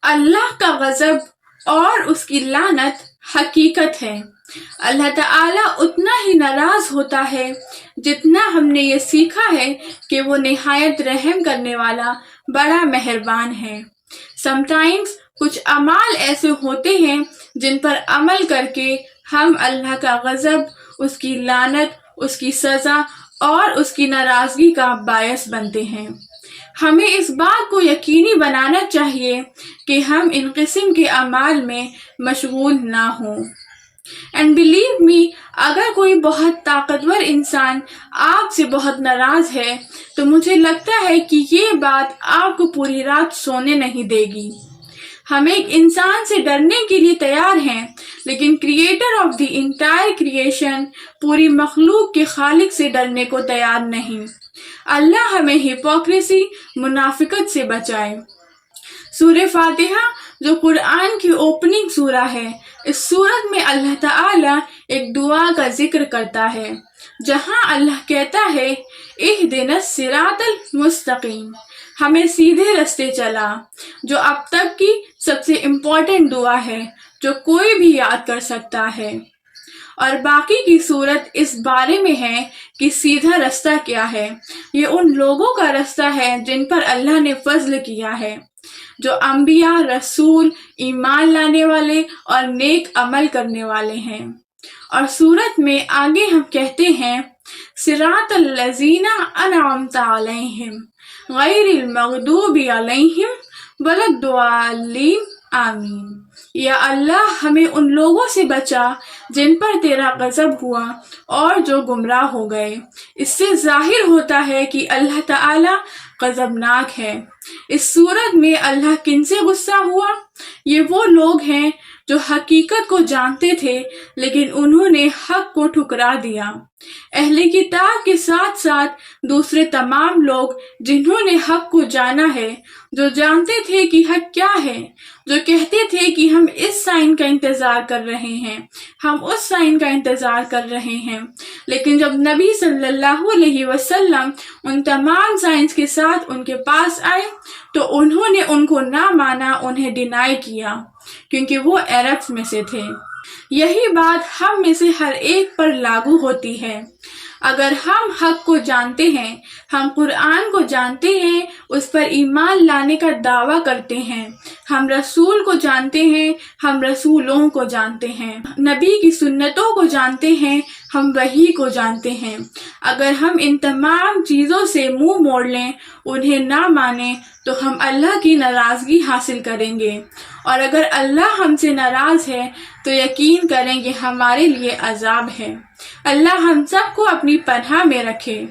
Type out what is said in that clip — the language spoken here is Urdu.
اللہ کا غضب اور اس کی لعنت حقیقت ہے۔ اللہ تعالیٰ اتنا ہی ناراض ہوتا ہے جتنا ہم نے یہ سیکھا ہے کہ وہ نہایت رحم کرنے والا بڑا مہربان ہے۔ sometimes کچھ اعمال ایسے ہوتے ہیں جن پر عمل کر کے ہم اللہ کا غضب، اس کی لعنت، اس کی سزا اور اس کی ناراضگی کا باعث بنتے ہیں۔ ہمیں اس بات کو یقینی بنانا چاہیے کہ ہم ان قسم کے اعمال میں مشغول نہ ہوں۔ And believe me، اگر کوئی بہت طاقتور انسان آپ سے بہت ناراض ہے تو مجھے لگتا ہے کہ یہ بات آپ کو پوری رات سونے نہیں دے گی۔ ہم ایک انسان سے ڈرنے کے لیے تیار ہیں، لیکن creator of the entire creation, پوری مخلوق کے خالق سے ڈرنے کو تیار نہیں۔ اللہ ہمیں ہپوکریسی، منافقت سے بچائے۔ سورہ فاتحہ جو قرآن کی اوپننگ سورہ ہے، اس سورت میں اللہ تعالیٰ ایک دعا کا ذکر کرتا ہے جہاں اللہ کہتا ہے اہدنا الصراط المستقیم، ہمیں سیدھے رستے چلا، جو اب تک کی سب سے امپورٹنٹ دعا ہے جو کوئی بھی یاد کر سکتا ہے۔ اور باقی کی صورت اس بارے میں ہے کہ سیدھا رستہ کیا ہے۔ یہ ان لوگوں کا رستہ ہے جن پر اللہ نے فضل کیا ہے، جو انبیاء، رسول، ایمان لانے والے اور نیک عمل کرنے والے ہیں۔ اور سورت میں آگے ہم کہتے ہیں صراط الذین انعمت علیہم غیر المغضوب علیہم ولا الضالین آمین۔ یا اللہ ہمیں ان لوگوں سے بچا جن پر تیرا غضب ہوا اور جو گمراہ ہو گئے۔ اس سے ظاہر ہوتا ہے کہ اللہ تعالیٰ غضبناک ہے۔ اس صورت میں اللہ کن سے غصہ ہوا؟ یہ وہ لوگ ہیں جو حقیقت کو جانتے تھے لیکن انہوں نے حق کو ٹھکرا دیا۔ اہل کتاب کے ساتھ ساتھ دوسرے تمام لوگ جنہوں نے حق کو جانا ہے، جو جانتے تھے کہ حق کیا ہے، جو کہتے تھے کہ ہم اس سائن کا انتظار کر رہے ہیں، ہم اس سائن کا انتظار کر رہے ہیں، لیکن جب نبی صلی اللہ علیہ وسلم ان تمام سائنس کے ساتھ ان کے پاس آئے تو انہوں نے ان کو نہ مانا، انہیں ڈینائی کیا، کیونکہ وہ عرب میں سے تھے۔ یہی بات ہم میں سے ہر ایک پر لاگو ہوتی ہے۔ اگر ہم حق کو جانتے ہیں، ہم قرآن کو جانتے ہیں، اس پر ایمان لانے کا دعویٰ کرتے ہیں، ہم رسول کو جانتے ہیں، ہم رسولوں کو جانتے ہیں، نبی کی سنتوں کو جانتے ہیں، ہم وحی کو جانتے ہیں، اگر ہم ان تمام چیزوں سے منہ موڑ لیں، انہیں نہ مانیں، تو ہم اللہ کی ناراضگی حاصل کریں گے، اور اگر اللہ ہم سے ناراض ہے تو یقین کریں کہ ہمارے لیے عذاب ہے۔ اللہ ہم سب کو اپنی پناہ میں رکھے۔